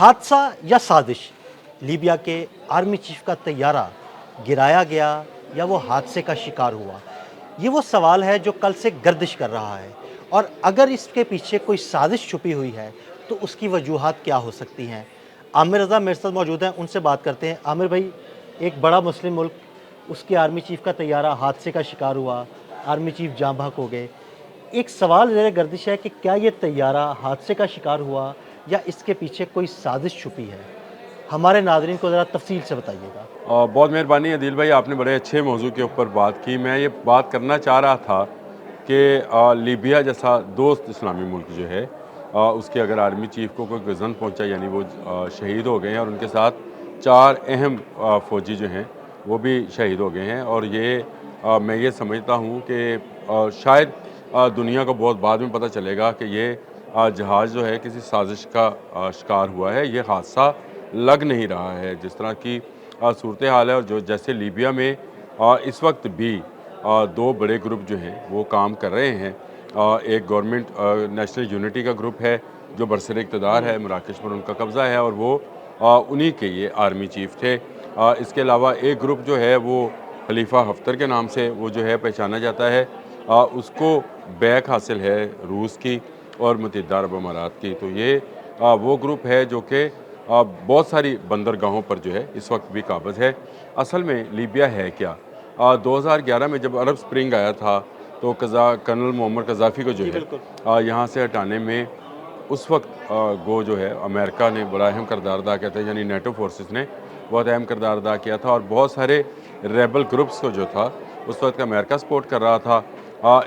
हादसा या साजिश, लीबिया के आर्मी चीफ का तैयारा गिराया गया या वो हादसे का शिकार हुआ, ये वो सवाल है जो कल से गर्दिश कर रहा है। और अगर इसके पीछे कोई साजिश छुपी हुई है तो उसकी वजूहात क्या हो सकती हैं। आमिर रज़ा मेरे साथ मौजूद हैं, उनसे बात करते हैं। आमिर भाई, एक बड़ा मुस्लिम मुल्क, उसके आर्मी चीफ का तैयारा हादसे का शिकार हुआ, आर्मी चीफ जाँ बहक हो गए। एक सवाल ज़ेर गर्दिश है कि क्या ये तैयारा हादसे का शिकार हुआ या इसके पीछे कोई साजिश छुपी है। हमारे नाज़रीन को ज़रा तफसील से बताइएगा। बहुत मेहरबानी अदील भाई, आपने बड़े अच्छे मौजू के ऊपर बात की। मैं ये बात करना चाह रहा था कि लीबिया जैसा दोस्त इस्लामी मुल्क जो है, उसके अगर आर्मी चीफ को कोई गज़न पहुंचा, यानी वो शहीद हो गए हैं, और उनके साथ 4 अहम फ़ौजी जो हैं वो भी शहीद हो गए हैं। और ये मैं ये समझता हूँ कि शायद दुनिया को बहुत बाद में पता चलेगा कि ये जहाज़ जो है किसी साजिश का शिकार हुआ है। ये हादसा लग नहीं रहा है जिस तरह की सूरत हाल है। और जो जैसे लीबिया में इस वक्त भी 2 बड़े ग्रुप जो हैं वो काम कर रहे हैं। एक गवर्नमेंट नेशनल यूनिटी का ग्रुप है जो बरसर इक़्तिदार है, मराकश पर उनका कब्ज़ा है, और वो उन्हीं के ये आर्मी चीफ थे। इसके अलावा एक ग्रुप जो है वो खलीफा हफ्तर के नाम से वो जो है पहचाना जाता है। उसको बैक हासिल है रूस की और मुत्तहिदा अरब अमारात की। तो ये वो ग्रुप है जो कि बहुत सारी बंदरगाहों पर जो है इस वक्त भी काबिज़ है। असल में लीबिया है क्या? 2011 में जब अरब स्प्रिंग आया था तो कर्नल मोहम्मद कज़ाफ़ी को जो है यहाँ से हटाने में उस वक्त गो जो है अमेरिका ने बड़ा अहम किरदार अदा किया था, यानी नेटो फोर्सेस ने बहुत अहम किरदार अदा किया था। और बहुत सारे रेबल ग्रुप्स को जो था उस वक्त अमेरिका सपोर्ट कर रहा था।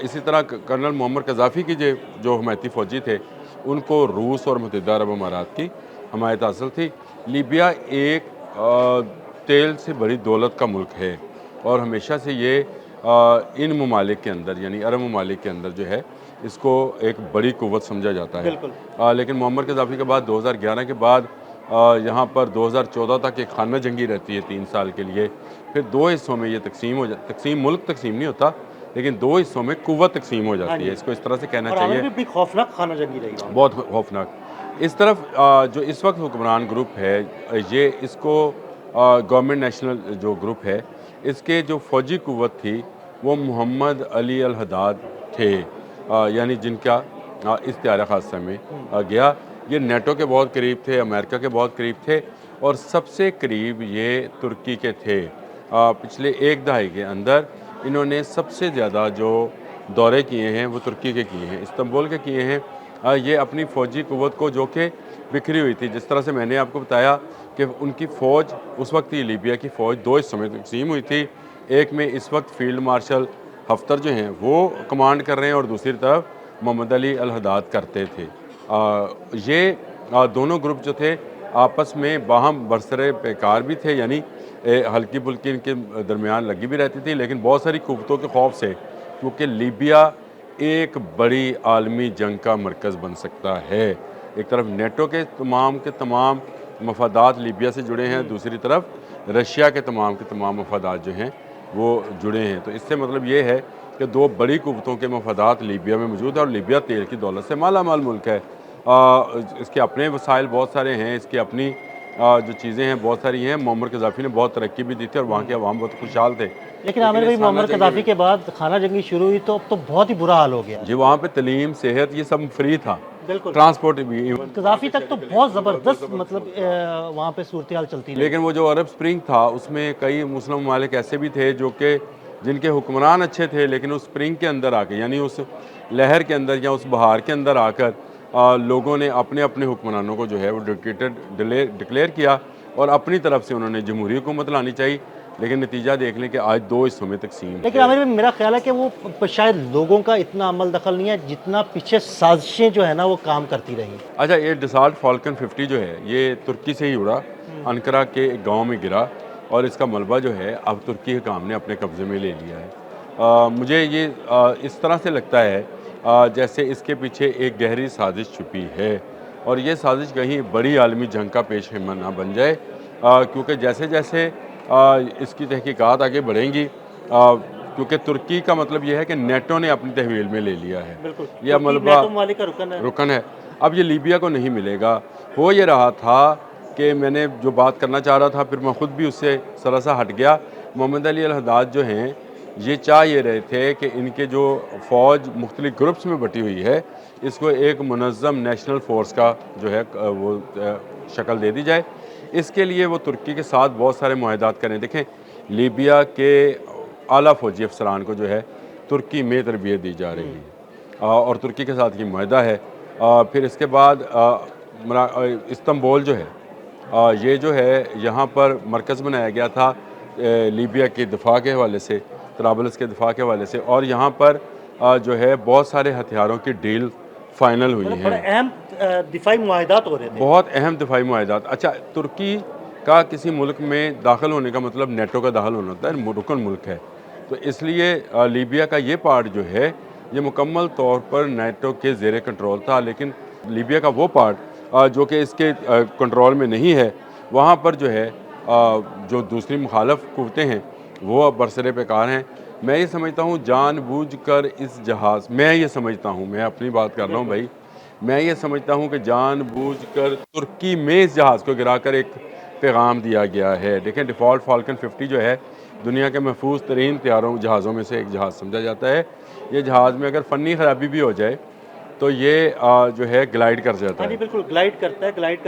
इसी तरह कर्नल मोहम्मद कज़ाफ़ी की जो हमायती फ़ौजी थे उनको रूस और मुत्तहिदा अरब अमारात की हमायत हासिल थी। लीबिया एक तेल से बड़ी दौलत का मुल्क है और हमेशा से ये इन ममालिक के अंदर, यानी अरब ममालिक के अंदर जो है इसको एक बड़ी क़ुव्वत समझा जाता है। लेकिन मोहम्मद कज़ाफ़ी के बाद 2011 के बाद यहाँ पर 2014 तक एक खाना जंगी रहती है 3 साल के लिए। फिर 2 हिस्सों में ये तकसीम मुल्क तकसीम नहीं होता, लेकिन 2 हिस्सों में क़ुव्वत तकसीम हो जाती है। इसको इस तरह से कहना चाहिए। भी खौफनाक खाना जंगी रही, बहुत खौफनाक। इस तरफ जो इस वक्त हुक्मरान ग्रुप है, ये इसको गवर्नमेंट नेशनल जो ग्रुप है, इसके जो फ़ौजी क़ुव्वत थी वो मोहम्मद अली अल हद्दाद थे, यानी जिनका इस तैयारा हादसा में गया। ये नेटो के बहुत करीब थे, अमेरिका के बहुत करीब थे, और सबसे करीब ये तुर्की के थे। पिछले 1 दहाई के अंदर इन्होंने सबसे ज़्यादा जो दौरे किए हैं वो तुर्की के किए हैं, इस्तांबुल के किए हैं। ये अपनी फ़ौजी क़ुव्वत को जो कि बिखरी हुई थी, जिस तरह से मैंने आपको बताया कि उनकी फ़ौज उस वक्त ही लीबिया की फ़ौज 2 हिस्सों में तकसीम हुई थी। एक में इस वक्त फ़ील्ड मार्शल हफ्तर जो हैं वो कमांड कर रहे हैं और दूसरी तरफ मोहम्मद अली अल हद्दाद करते थे। ये दोनों ग्रुप जो थे आपस में बाहम बरसरे पैकार भी थे, यानी हल्की फुल्की इनके दरमियान लगी भी रहती थी, लेकिन बहुत सारी क़ुव्वतों के खौफ से, क्योंकि लीबिया एक बड़ी आलमी जंग का मरकज़ बन सकता है। एक तरफ नेटो के तमाम मफादात लीबिया से जुड़े हैं, दूसरी तरफ रशिया के तमाम मफादात जो हैं वो जुड़े हैं। तो इससे मतलब ये है कि 2 बड़ी क़ुव्वतों के मफादात लीबिया में मौजूद है, और लीबिया तेल की दौलत से माला माल मुल्क है। इसके अपने वसाइल बहुत सारे हैं, इसकी अपनी जो चीज़ें हैं बहुत सारी हैं। मोहम्मद कज़ाफ़ी ने बहुत तरक्की भी दी थी और वहाँ के अवाम बहुत खुशहाल थे। लेकिन आमिर भाई, मोहम्मद कज़ाफ़ी के बाद खाना जंगी शुरू हुई तो अब तो बहुत ही बुरा हाल हो गया जी। वहाँ पे तलीम, सेहत, ये सब फ्री था, ट्रांसपोर्ट भी। कज़ाफ़ी तक तो बहुत ज़बरदस्त मतलब वहाँ पे सूरत हाल चलती रही। लेकिन वो जो अरब स्प्रिंग था उसमें कई मुस्लिम ममालिक ऐसे भी थे जो कि जिनके हुक्मरान अच्छे थे, लेकिन उस स्प्रिंग के अंदर आके, यानी उस लहर के अंदर या उस बहार के अंदर आकर लोगों ने अपने अपने हुक्मरानों को जो है वो डिक्लेयर किया और अपनी तरफ से उन्होंने जमहूरी हुकूमत लानी चाहिए। लेकिन नतीजा देख लें कि आज 2 हिस्सों में तकसीम। लेकिन आमिर भाई, मेरा ख्याल है कि वो शायद लोगों का इतना अमल दखल नहीं है जितना पीछे साजिशें जो है ना वो काम करती रही। अच्छा, ये डसाल्ट फाल्कन 50 जो है ये तुर्की से ही उड़ा, अनकरा के एक गाँव में गिरा, और इसका मलबा जो है अब तुर्की हुकाम ने अपने कब्ज़े में ले लिया है। मुझे ये इस तरह से लगता है जैसे इसके पीछे एक गहरी साजिश छुपी है, और ये साजिश कहीं बड़ी आलमी जंग का पेश हिम्मत ना बन जाए, क्योंकि जैसे जैसे इसकी तहकीकात आगे बढ़ेंगी, क्योंकि तुर्की का मतलब यह है कि नेटो ने अपनी तहवील में ले लिया है, यह मलबा रुकन है। اب یہ لیبیا کو نہیں ملے گا۔ ہو یہ رہا تھا کہ میں نے جو بات کرنا چاہ رہا تھا پھر میں خود بھی اس سے سراسا ہٹ گیا۔ محمد علی الحداد جو ہیں یہ چاہ یہ رہے تھے کہ ان کے جو فوج مختلف گروپس میں بٹی ہوئی ہے اس کو ایک منظم نیشنل فورس کا جو ہے وہ شکل دے دی جائے۔ اس کے لیے وہ ترکی کے ساتھ بہت سارے معاہدات کریں۔ دیکھیں لیبیا کے اعلیٰ فوجی افسران کو جو ہے ترکی میں تربیت دی جا رہی ہے اور ترکی کے ساتھ یہ معاہدہ ہے۔ پھر اس کے بعد استنبول جو ہے یہ جو ہے یہاں پر مرکز بنایا گیا تھا لیبیا کے دفاع کے حوالے سے، طرابلس کے دفاع کے حوالے سے، اور یہاں پر جو ہے بہت سارے ہتھیاروں کی ڈیل فائنل ہوئی ہیں۔ بڑے اہم دفاعی معاہدات ہو رہے تھے، بہت اہم دفاعی معاہدات۔ اچھا، ترکی کا کسی ملک میں داخل ہونے کا مطلب نیٹو کا داخل ہونا ہوتا ہے، رکن ملک ہے، تو اس لیے لیبیا کا یہ پارٹ جو ہے یہ مکمل طور پر نیٹو کے زیر کنٹرول تھا، لیکن لیبیا کا وہ پارٹ جو کہ اس کے کنٹرول میں نہیں ہے، وہاں پر جو ہے جو دوسری مخالف قوتیں ہیں وہ برسر پیکار ہیں۔ میں یہ سمجھتا ہوں جان بوجھ کر اس جہاز، میں یہ سمجھتا ہوں، میں اپنی بات کر رہا ہوں بھائی، میں یہ سمجھتا ہوں کہ جان بوجھ کر ترکی میں اس جہاز کو گرا کر ایک پیغام دیا گیا ہے۔ دیکھیں ڈیفالٹ فالکن 50 جو ہے دنیا کے محفوظ ترین جہازوں میں سے ایک جہاز سمجھا جاتا ہے۔ یہ جہاز میں اگر فنی خرابی بھی ہو جائے تو یہ جو ہے گلائیڈ کر جاتا ہے، بالکل گلائیڈ کرتا ہے، گلائیڈ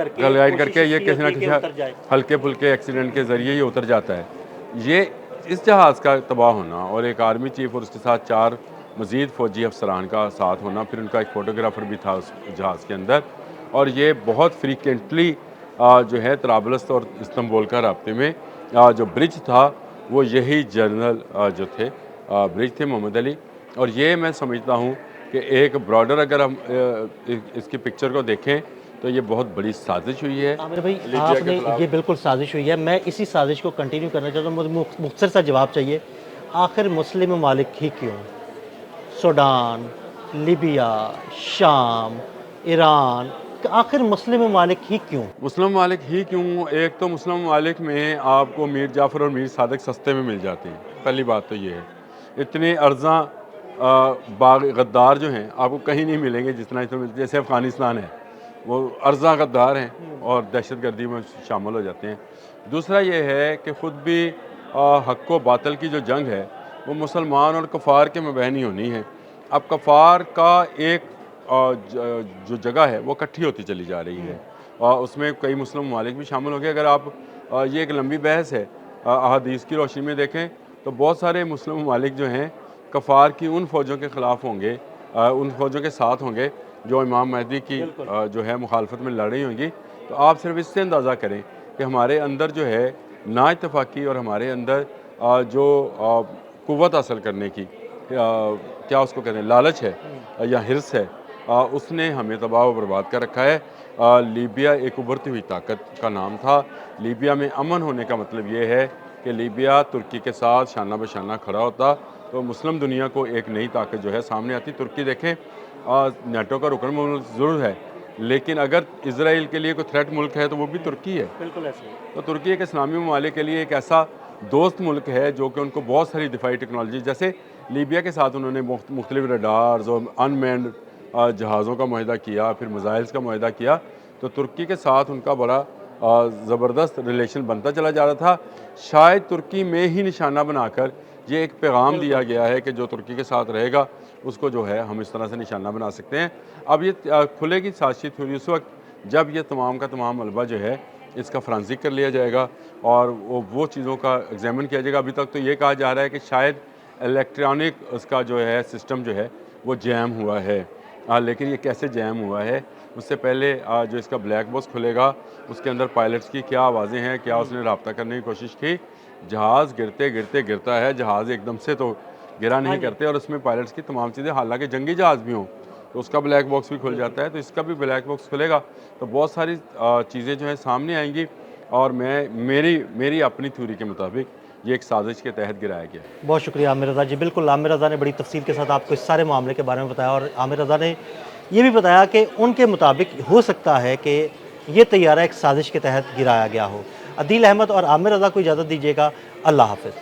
کر کے یہ کسی نہ کسی ہلکے پھلکے ایکسیڈنٹ کے ذریعے یہ اتر جاتا ہے۔ یہ اس جہاز کا تباہ ہونا اور ایک آرمی چیف اور اس کے ساتھ 4 مزید فوجی افسران کا ساتھ ہونا، پھر ان کا ایک فوٹوگرافر بھی تھا اس جہاز کے اندر، اور یہ بہت فریکوینٹلی جو ہے طرابلس اور استنبول کا رابطے میں جو برج تھا وہ یہی جنرل جو تھے برج تھے محمد علی۔ اور یہ میں سمجھتا ہوں کہ ایک براڈر اگر ہم اس کی پکچر کو دیکھیں تو یہ بہت بڑی سازش ہوئی ہے عامر بھائی، آپ نے یہ بالکل سازش ہوئی ہے، میں اسی سازش کو کنٹینیو کرنا چاہتا ہوں، مجھے مختصر سا جواب چاہیے۔ آخر مسلم ممالک ہی کیوں؟ سوڈان، لیبیا، شام، ایران، آخر مسلم ممالک ہی کیوں؟ مسلم ممالک ہی کیوں؟ ایک تو مسلم ممالک میں آپ کو میر جعفر اور میر صادق سستے میں مل جاتے ہیں، پہلی بات تو یہ ہے۔ اتنے ارزاں باغ غدار جو ہیں آپ کو کہیں نہیں ملیں گے جتنا ملتے، جیسے افغانستان ہے وہ ارزاں غدار ہیں اور دہشت گردی میں شامل ہو جاتے ہیں۔ دوسرا یہ ہے کہ خود بھی حق و باطل کی جو جنگ ہے وہ مسلمان اور کفار کے مابین نہیں ہونی ہے۔ اب کفار کا ایک جو جگہ ہے وہ اکٹھی ہوتی چلی جا رہی ہے اور اس میں کئی مسلم ممالک بھی شامل ہو گئے۔ اگر آپ یہ ایک لمبی بحث ہے، احادیث کی روشنی میں دیکھیں تو بہت سارے مسلم ممالک جو ہیں کفار کی ان فوجوں کے خلاف ہوں گے، ان فوجوں کے ساتھ ہوں گے جو امام مہدی کی جو ہے مخالفت میں لڑ رہی ہوں گی۔ تو آپ صرف اس سے اندازہ کریں کہ ہمارے اندر جو ہے نا اتفاقی اور ہمارے اندر جو قوت حاصل کرنے کی کیا اس کو کہتے ہیں لالچ ہے یا حرص ہے، اس نے ہمیں تباہ و برباد کر رکھا ہے۔ لیبیا ایک ابھرتی ہوئی طاقت کا نام تھا۔ لیبیا میں امن ہونے کا مطلب یہ ہے کہ لیبیا ترکی کے ساتھ شانہ بہ شانہ کھڑا ہوتا تو مسلم دنیا کو ایک نئی طاقت جو ہے سامنے آتی۔ ترکی دیکھیں نیٹو کا رکن ملک ضرور ہے، لیکن اگر اسرائیل کے لیے کوئی تھریٹ ملک ہے تو وہ بھی ترکی ہے۔ بالکل ایسے تو ترکی ایک اسلامی ممالک کے لیے ایک ایسا دوست ملک ہے جو کہ ان کو بہت ساری دفاعی ٹیکنالوجی، جیسے لیبیا کے ساتھ انہوں نے مختلف ریڈارز اور ان مینڈ جہازوں کا معاہدہ کیا، پھر میزائلز کا معاہدہ کیا، تو ترکی کے ساتھ ان کا بڑا زبردست ریلیشن بنتا چلا جا رہا تھا۔ شاید ترکی میں ہی نشانہ بنا کر یہ ایک پیغام دیا گیا ہے کہ جو ترکی کے ساتھ رہے گا اس کو جو ہے ہم اس طرح سے نشانہ بنا سکتے ہیں۔ اب یہ کھلے گی سازشی تھیوری اس وقت جب یہ تمام کا تمام ملبہ جو ہے اس کا فرانزک کر لیا جائے گا اور وہ چیزوں کا ایگزامن کیا جائے گا۔ ابھی تک تو یہ کہا جا رہا ہے کہ شاید الیکٹرانک اس کا جو ہے سسٹم جو ہے وہ جیم ہوا ہے، لیکن یہ کیسے جیم ہوا ہے؟ اس سے پہلے جو اس کا بلیک باکس کھلے گا اس کے اندر پائلٹس کی کیا آوازیں ہیں، کیا اس نے رابطہ کرنے کی کوشش کی۔ جہاز گرتے گرتے گرتا ہے، جہاز ایک دم سے تو گرا نہیں کرتے، اور اس میں پائلٹس کی تمام چیزیں، حالانکہ جنگی جہاز بھی ہوں تو اس کا بلیک باکس بھی کھل جاتا ہے، تو اس کا بھی بلیک باکس کھلے گا تو بہت ساری چیزیں جو ہیں سامنے آئیں گی، اور میری اپنی تھیوری کے مطابق یہ ایک سازش کے تحت گرایا گیا ہے۔ بہت شکریہ عامر رضا جی۔ بالکل عامر رضا نے بڑی تفصیل کے ساتھ آپ کو اس سارے معاملے کے بارے میں بتایا، اور عامر رضا نے یہ بھی بتایا کہ ان کے مطابق ہو سکتا ہے کہ یہ طیارہ ایک سازش کے تحت گرایا گیا ہو۔ عدیل احمد اور عامر رضا کو اجازت دیجیے گا، اللہ حافظ۔